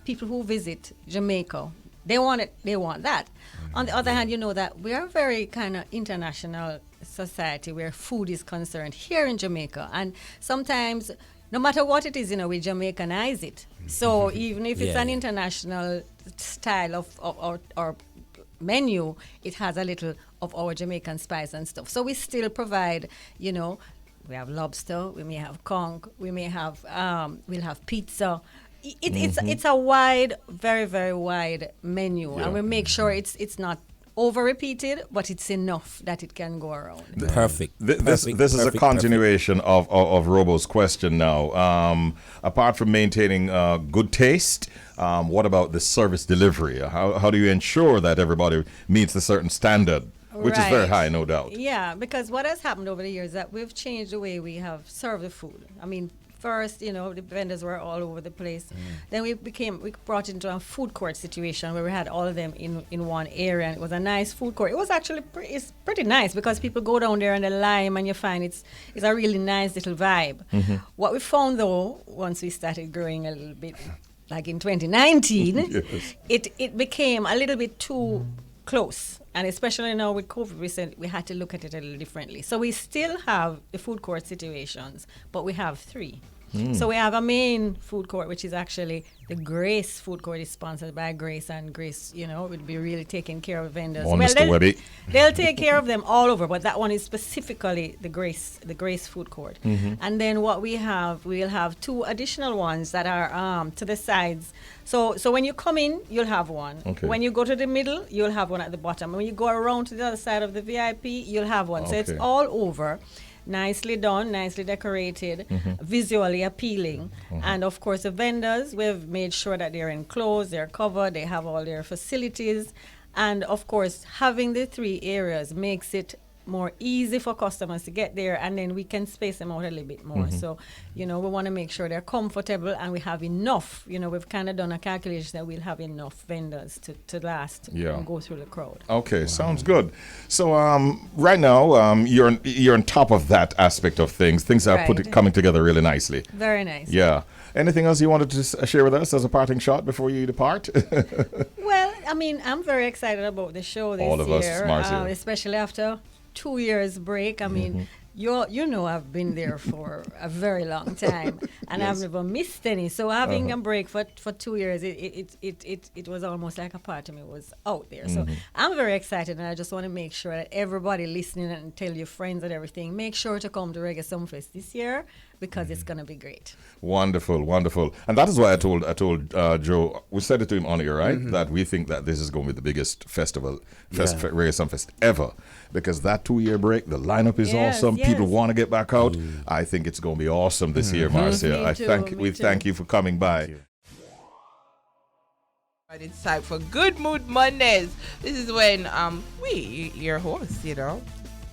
people who visit Jamaica, they want it. They want that. On the other hand, that we are a very kind of international society where food is concerned here in Jamaica, and sometimes, no matter what it is, we Jamaicanize it. So even if it's an international style of our menu, it has a little of our Jamaican spice and stuff. So we still provide, We have lobster. We may have conch. We may have we'll have pizza. It's a wide, very, very wide menu, and we make sure it's not over repeated, but it's enough that it can go around. Perfect. This is a continuation of Robo's question now. Apart from maintaining good taste, what about the service delivery? How do you ensure that everybody meets a certain standard, which is very high, no doubt? Yeah, because what has happened over the years is that we've changed the way we have served the food. I mean, first, the vendors were all over the place. Then we brought into a food court situation where we had all of them in one area, and it was a nice food court. It was actually it's pretty nice because people go down there and they lime, and you find it's a really nice little vibe. What we found though, once we started growing a little bit, like in 2019, it became a little bit too close. And especially now with COVID, we had to look at it a little differently. So we still have the food court situations, but we have 3. So we have a main food court, which is actually the Grace food court. Is sponsored by Grace, and Grace, would be really taking care of vendors. Mr. Webby. They'll take care of them all over, but that one is specifically the Grace food court. And then what we'll have 2 additional ones that are to the sides. So when you come in, you'll have one. Okay. When you go to the middle, you'll have one at the bottom. When you go around to the other side of the VIP, you'll have one. So it's all over. Nicely done, nicely decorated, visually appealing. And of course, the vendors, we've made sure that they're enclosed, they're covered, they have all their facilities. And of course, having the 3 areas makes it more easy for customers to get there, and then we can space them out a little bit more. So, we want to make sure they're comfortable and we have enough. We've kind of done a calculation that we'll have enough vendors to last and go through the crowd. Okay, sounds good. So right now, you're on top of that aspect of things. Things are coming together really nicely. Very nice. Yeah. Anything else you wanted to share with us as a parting shot before you depart? Well, I mean, I'm very excited about the show this year. All of us, Marcia. Especially after 2 years break. I mean, I've been there for a very long time, and I've never missed any. So having a break for 2 years, it was almost like a part of me was out there. So I'm very excited, and I just want to make sure that everybody listening and tell your friends and everything, make sure to come to Reggae Summerfest this year, because it's going to be great. Wonderful, wonderful. And that is why I told Joe, we said it to him on here, right? That we think that this is going to be the biggest festival, Reggae Summerfest ever. Because that 2-year break, the lineup is awesome. People want to get back out. I think it's going to be awesome this year, Marcia. We thank you for coming by. It's time for Good Mood Mondays. This is when we, your hosts,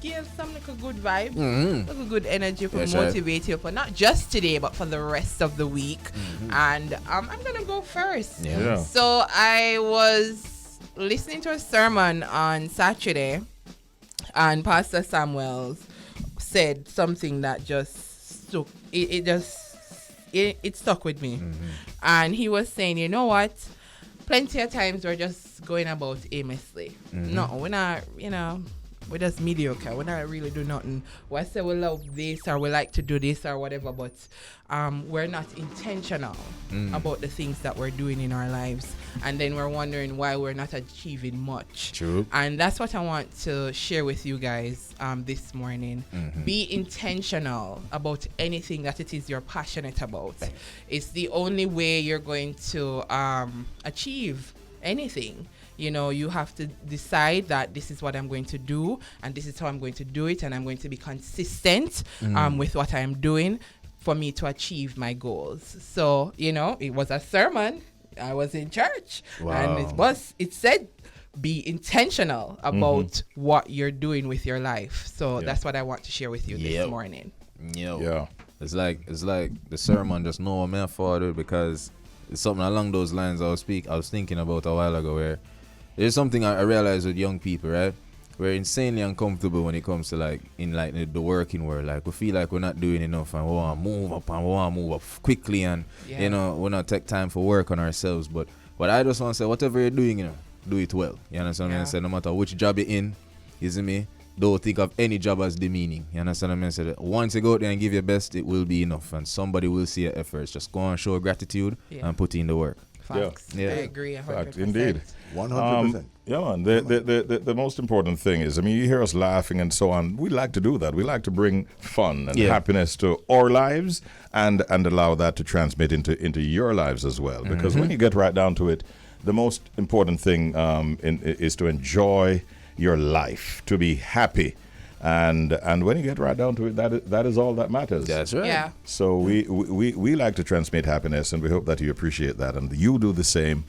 give some like a good vibe, like a good energy for motivate you for not just today, but for the rest of the week. And I'm gonna go first. So I was listening to a sermon on Saturday, and Pastor Samuels said something that just stuck. It stuck with me. And he was saying, you know what? Plenty of times we're just going about aimlessly. No, we're not, we're just mediocre. We're not really do nothing. We say we love this or we like to do this or whatever, but we're not intentional about the things that we're doing in our lives. And then we're wondering why we're not achieving much. True. And that's what I want to share with you guys this morning. Be intentional about anything that it is you're passionate about. It's the only way you're going to achieve anything. You have to decide that this is what I'm going to do, and this is how I'm going to do it, and I'm going to be consistent with what I'm doing for me to achieve my goals. So, it was a sermon. I was in church, and it said, be intentional about what you're doing with your life. So that's what I want to share with you this morning. Yeah. It's like the sermon just know me forward, because it's something along those lines I was thinking about a while ago, where there's something I realize with young people, right? We're insanely uncomfortable when it comes to the working world. Like, we feel like we're not doing enough, and we want to move up quickly, and we not take time for work on ourselves. But I just want to say, whatever you're doing, do it well. You understand what I'm saying? No matter which job you're in, you see me? Don't think of any job as demeaning. You understand what I'm saying? Once you go out there and give your best, it will be enough, and somebody will see your efforts. Just go and show gratitude and put in the work. Facts. Yeah. I agree 100%. Fact, indeed. 100%. Yeah, man. The most important thing is, I mean, you hear us laughing and so on. We like to do that. We like to bring fun and happiness to our lives and allow that to transmit into your lives as well. Because when you get right down to it, the most important thing is to enjoy your life, to be happy. And when you get right down to it, that is all that matters. That's right. Yeah. So we like to transmit happiness, and we hope that you appreciate that, and you do the same.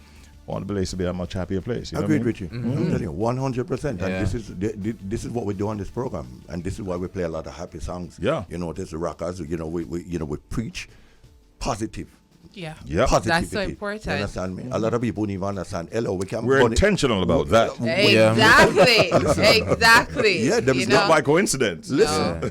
I want the place to be a much happier place. You know Agreed, what I mean? Richie. I'm telling you, 100%. Yeah. And this is what we do on this program, and this is why we play a lot of happy songs. Yeah. You know, there's the rockers. You know, we preach positive. Yeah. Yep. Positivity. That's so important. You understand me? A lot of people don't even understand. Hello, we can. We're intentional about that. Exactly. Exactly. Yeah, You Not know? by coincidence. Listen,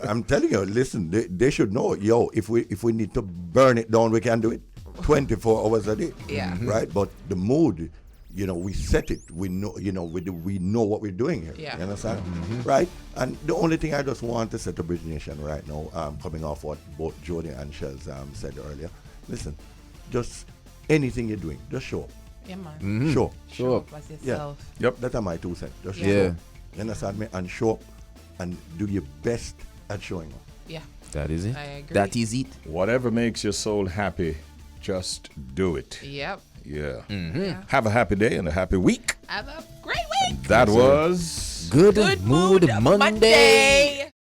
I'm telling you, listen, they should know, yo, if we need to burn it down, we can do it 24 hours a day. Yeah. Right? But the mood, you know, we set it. We know, you know, we know what we're doing here. Yeah. You understand? Right? And the only thing I just want to say to Bridge Nation right now, coming off what both Jody and Shells said earlier, listen, just anything you're doing, just show up. Yeah, man. Show up. Show up as Yeah. yourself. Yep, that's my 2 cents. Just Yeah. show up. You understand me? And show up and do your best at showing up. Yeah. That is it. I agree. That is it. Whatever makes your soul happy, just do it. Yep. Yeah. Yeah. Have a happy day and a happy week. Have a great week. That was Good Mood Monday.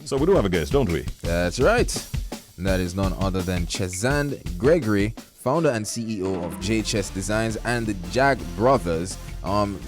So we do have a guest, don't we? That's right. And that is none other than Chesand Gregory, founder and CEO of JChess Designs and the Jag Brothers.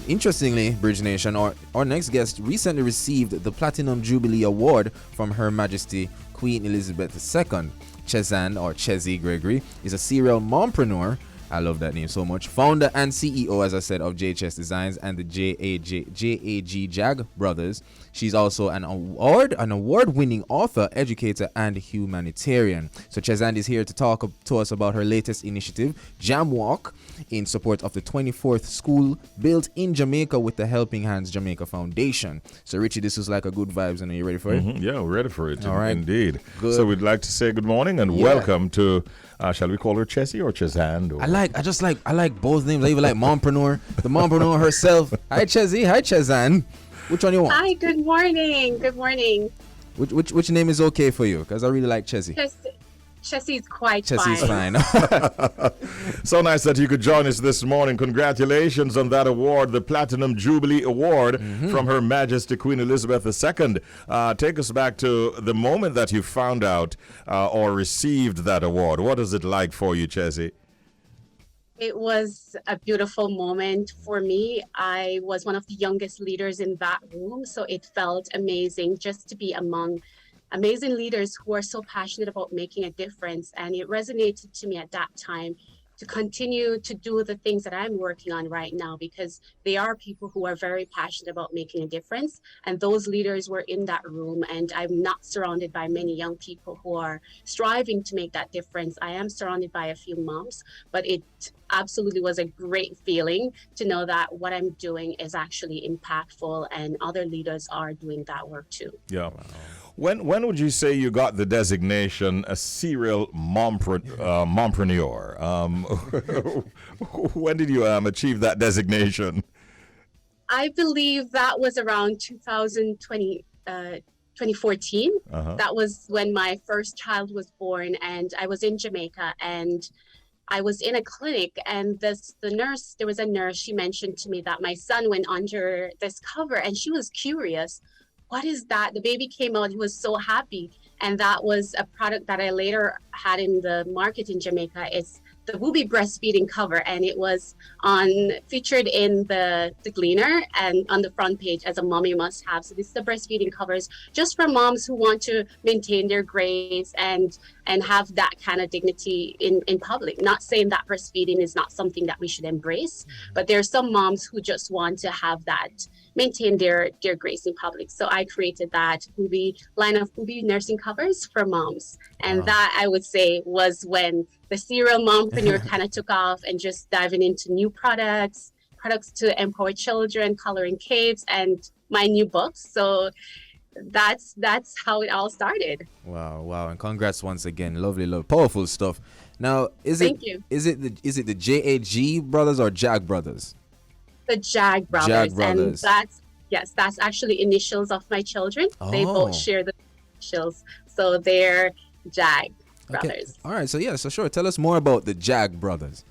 Interestingly, Bridge Nation, our next guest recently received the Platinum Jubilee Award from Her Majesty Queen Elizabeth II. Chesand, or Chesy Gregory, is a serial mompreneur. I love that name so much. Founder and CEO, as I said, of JChess Designs and the JAG Jag Brothers. She's also an award-winning author, educator, and humanitarian. So Chesand is here to talk to us about her latest initiative, Jam Walk, in support of the 24th school built in Jamaica with the Helping Hands Jamaica Foundation. So Richie, this is like a good vibes. Are you ready for it? Yeah, we're ready for it. All right. Indeed. Good. So we'd like to say good morning and welcome to, shall we call her Chessie or Chesand? Or? I like both names. I even like mompreneur, the mompreneur herself. Hi Chesy, hi Chesand. Which one you want? Hi, good morning. Good morning. Which name is okay for you? Because I really like Chesy. Chessie's quite Chessy's fine. So nice that you could join us this morning. Congratulations on that award, the Platinum Jubilee Award from Her Majesty Queen Elizabeth II. Take us back to the moment that you found out or received that award. What is it like for you, Chessie? It was a beautiful moment for me. I was one of the youngest leaders in that room, so it felt amazing just to be among amazing leaders who are so passionate about making a difference. And it resonated to me at that time to continue to do the things that I'm working on right now, because they are people who are very passionate about making a difference. And those leaders were in that room, and I'm not surrounded by many young people who are striving to make that difference. I am surrounded by a few moms, but it absolutely was a great feeling to know that what I'm doing is actually impactful and other leaders are doing that work too. Yeah. When would you say you got the designation a serial mompreneur? When did you achieve that designation? I believe that was around 2014. That was when my first child was born, and I was in Jamaica, and I was in a clinic, and there was a nurse, she mentioned to me that my son went under this cover, and she was curious. What is that? The baby came out, he was so happy. And that was a product that I later had in the market in Jamaica. It's the Booby breastfeeding cover, and it was featured in the Gleaner and on the front page as a mommy must have. So this is the breastfeeding covers just for moms who want to maintain their grace and have that kind of dignity in public. Not saying that breastfeeding is not something that we should embrace, but there are some moms who just want to have that, maintain their grace in public. So I created that line of Booby nursing covers for moms. And that, I would say, was when the serial mompreneur kind of took off, and just diving into new products to empower children, coloring kids, and my new books. So that's how it all started. Wow, and congrats once again. Lovely, powerful stuff. Now, Thank you. Is it the JAG brothers or Jag brothers? The Jag brothers. Jag brothers. And that's actually initials of my children. They both share the initials, so they're Jag brothers. All right, so sure. Tell us more about the Jag brothers.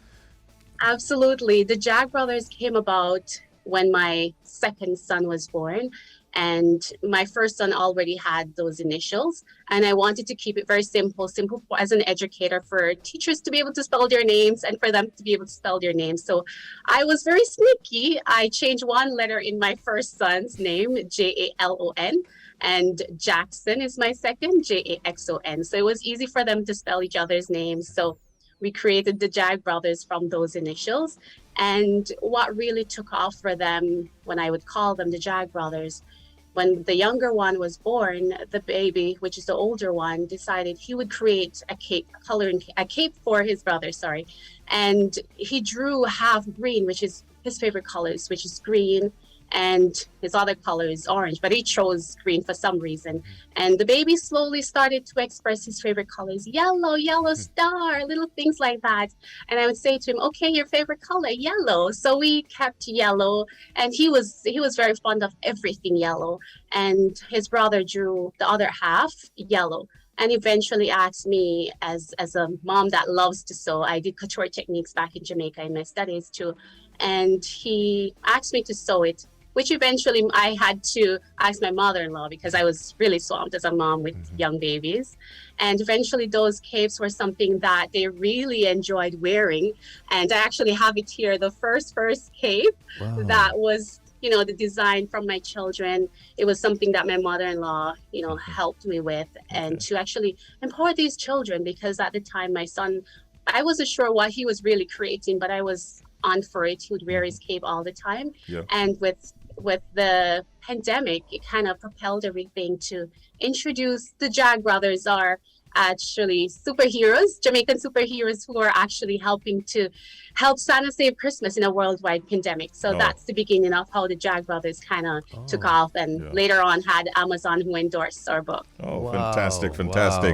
Absolutely. The Jag brothers came about when my second son was born, and my first son already had those initials, and I wanted to keep it very simple as an educator, for teachers to be able to spell their names and for them to be able to spell their names. So I was very sneaky. I changed one letter in my first son's name, Jalon, and Jackson is my second, Jaxon. So it was easy for them to spell each other's names. So we created the Jag brothers from those initials. And what really took off for them, when I would call them the Jag brothers, when the younger one was born, the baby, which is the older one, decided he would create a cape for his brother, and he drew half green, which is his favorite colors, which is green, and his other color is orange, but he chose green for some reason. And the baby slowly started to express his favorite colors: yellow star, little things like that. And I would say to him, okay, your favorite color, yellow. So we kept yellow, and he was very fond of everything yellow. And his brother drew the other half yellow, and eventually asked me, as a mom that loves to sew, I did couture techniques back in Jamaica in my studies too, and he asked me to sew it, which eventually I had to ask my mother-in-law, because I was really swamped as a mom with young babies. And eventually those capes were something that they really enjoyed wearing. And I actually have it here, the first cape that was, the design from my children. It was something that my mother-in-law, helped me with, and to actually empower these children, because at the time my son, I wasn't sure what he was really creating, but I was on for it. He would wear his cape all the time. Yeah. And with the pandemic, it kind of propelled everything to introduce the Jag brothers are actually superheroes, Jamaican superheroes, who are actually helping to help Santa save Christmas in a worldwide pandemic. So that's the beginning of how the Jag brothers kind of took off, and later on had Amazon who endorsed our book. Oh, wow. Fantastic.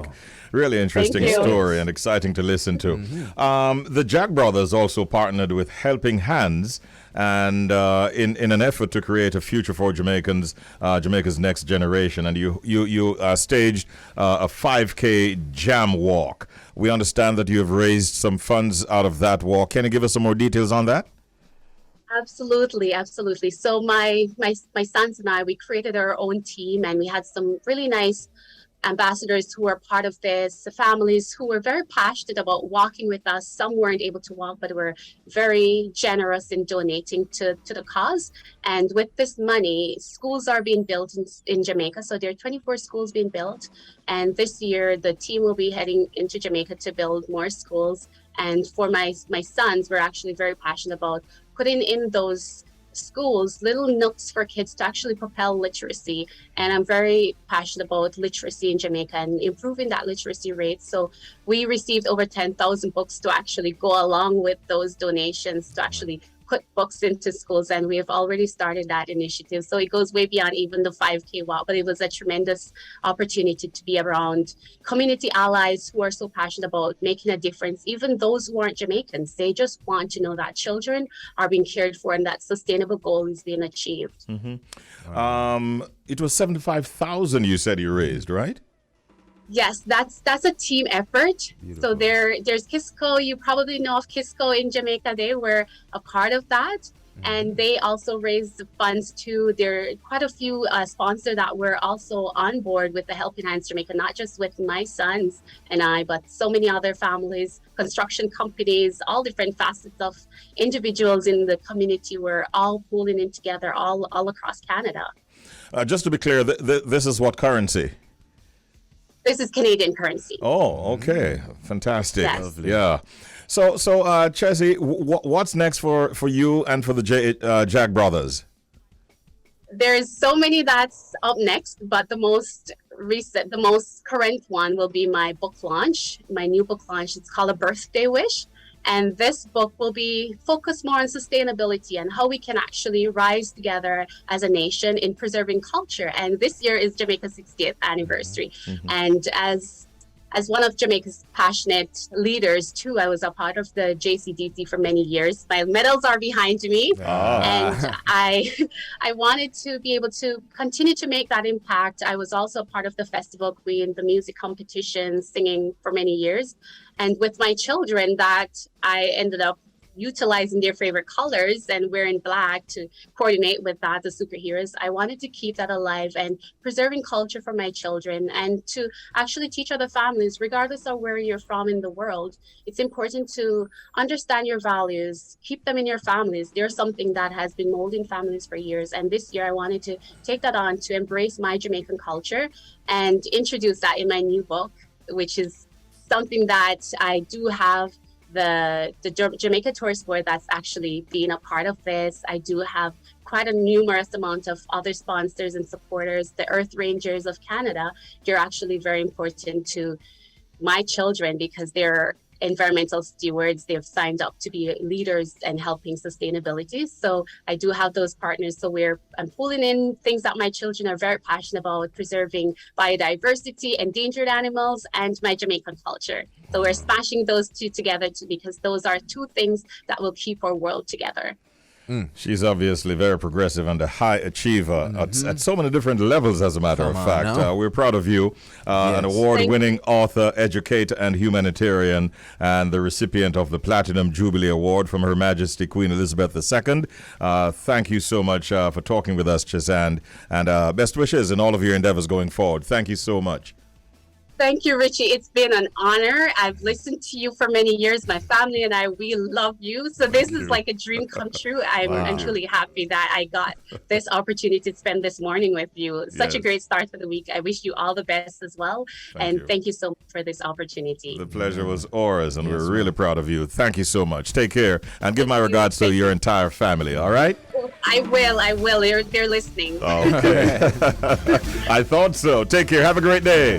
Wow. Really interesting story and exciting to listen to. The Jag brothers also partnered with Helping Hands, and in an effort to create a future for Jamaicans, Jamaica's next generation. And you staged a 5K jam walk. We understand that you have raised some funds out of that walk. Can you give us some more details on that? Absolutely. So my sons and I, we created our own team, and we had some really nice ambassadors who were part of this, families who were very passionate about walking with us. Some weren't able to walk, but were very generous in donating to the cause. And with this money, schools are being built in Jamaica. So there are 24 schools being built. And this year, the team will be heading into Jamaica to build more schools. And for my sons, we're actually very passionate about putting in those schools little nooks for kids to actually propel literacy. And I'm very passionate about literacy in Jamaica and improving that literacy rate. So we received over 10,000 books to actually go along with those donations to actually put books into schools, and we have already started that initiative. So it goes way beyond even the 5K walk, but it was a tremendous opportunity to be around community allies who are so passionate about making a difference. Even those who aren't Jamaicans, they just want to know that children are being cared for and that sustainable goal is being achieved. It was 75,000 you said you raised, right? Yes, that's a team effort. Beautiful. So there's Kisco. You probably know of Kisco in Jamaica. They were a part of that. And they also raised the funds too. There are quite a few sponsors that were also on board with the Helping Hands Jamaica, not just with my sons and I, but so many other families, construction companies, all different facets of individuals in the community were all pooling in together all across Canada. Just to be clear, this is what currency? This is Canadian currency. Oh, okay. Fantastic. Yes. Lovely. Yeah. So, Chessie, what's next for you and for the Jag brothers? There's so many that's up next, but the most current one will be my book launch, my new book launch. It's called A Birthday Wish. And this book will be focused more on sustainability and how we can actually rise together as a nation in preserving culture. And this year is Jamaica's 60th anniversary. And as one of Jamaica's passionate leaders too, I was a part of the JCDC for many years. My medals are behind me, and I wanted to be able to continue to make that impact. I was also a part of the Festival Queen, the music competition, singing for many years. And with my children, that I ended up utilizing their favorite colors and wearing black to coordinate with that, the superheroes. I wanted to keep that alive and preserving culture for my children, and to actually teach other families, regardless of where you're from in the world, it's important to understand your values, keep them in your families. They're something that has been molding families for years. And this year I wanted to take that on to embrace my Jamaican culture and introduce that in my new book, which is something that I do have the Jamaica Tourist Board that's actually being a part of this. I do have quite a numerous amount of other sponsors and supporters. The Earth Rangers of Canada, they're actually very important to my children because they're environmental stewards. They've signed up to be leaders and helping sustainability. So I do have those partners. So I'm pulling in things that my children are very passionate about, preserving biodiversity, endangered animals, and my Jamaican culture. So we're smashing those two together because those are two things that will keep our world together. She's obviously very progressive and a high achiever at so many different levels, as a matter of fact. We're proud of you. An award-winning author, educator, and humanitarian, and the recipient of the Platinum Jubilee Award from Her Majesty Queen Elizabeth II. Thank you so much for talking with us, Chesand, and best wishes in all of your endeavors going forward. Thank you so much. Thank you, Richie. It's been an honor. I've listened to you for many years. My family and I, we love you. So this is like a dream come true. I'm truly happy that I got this opportunity to spend this morning with you. Such a great start for the week. I wish you all the best as well. Thank you so much for this opportunity. The pleasure was ours, and we're really proud of you. Thank you so much. Take care, and give my regards to your entire family, all right? I will. They're listening. Okay. I thought so. Take care. Have a great day.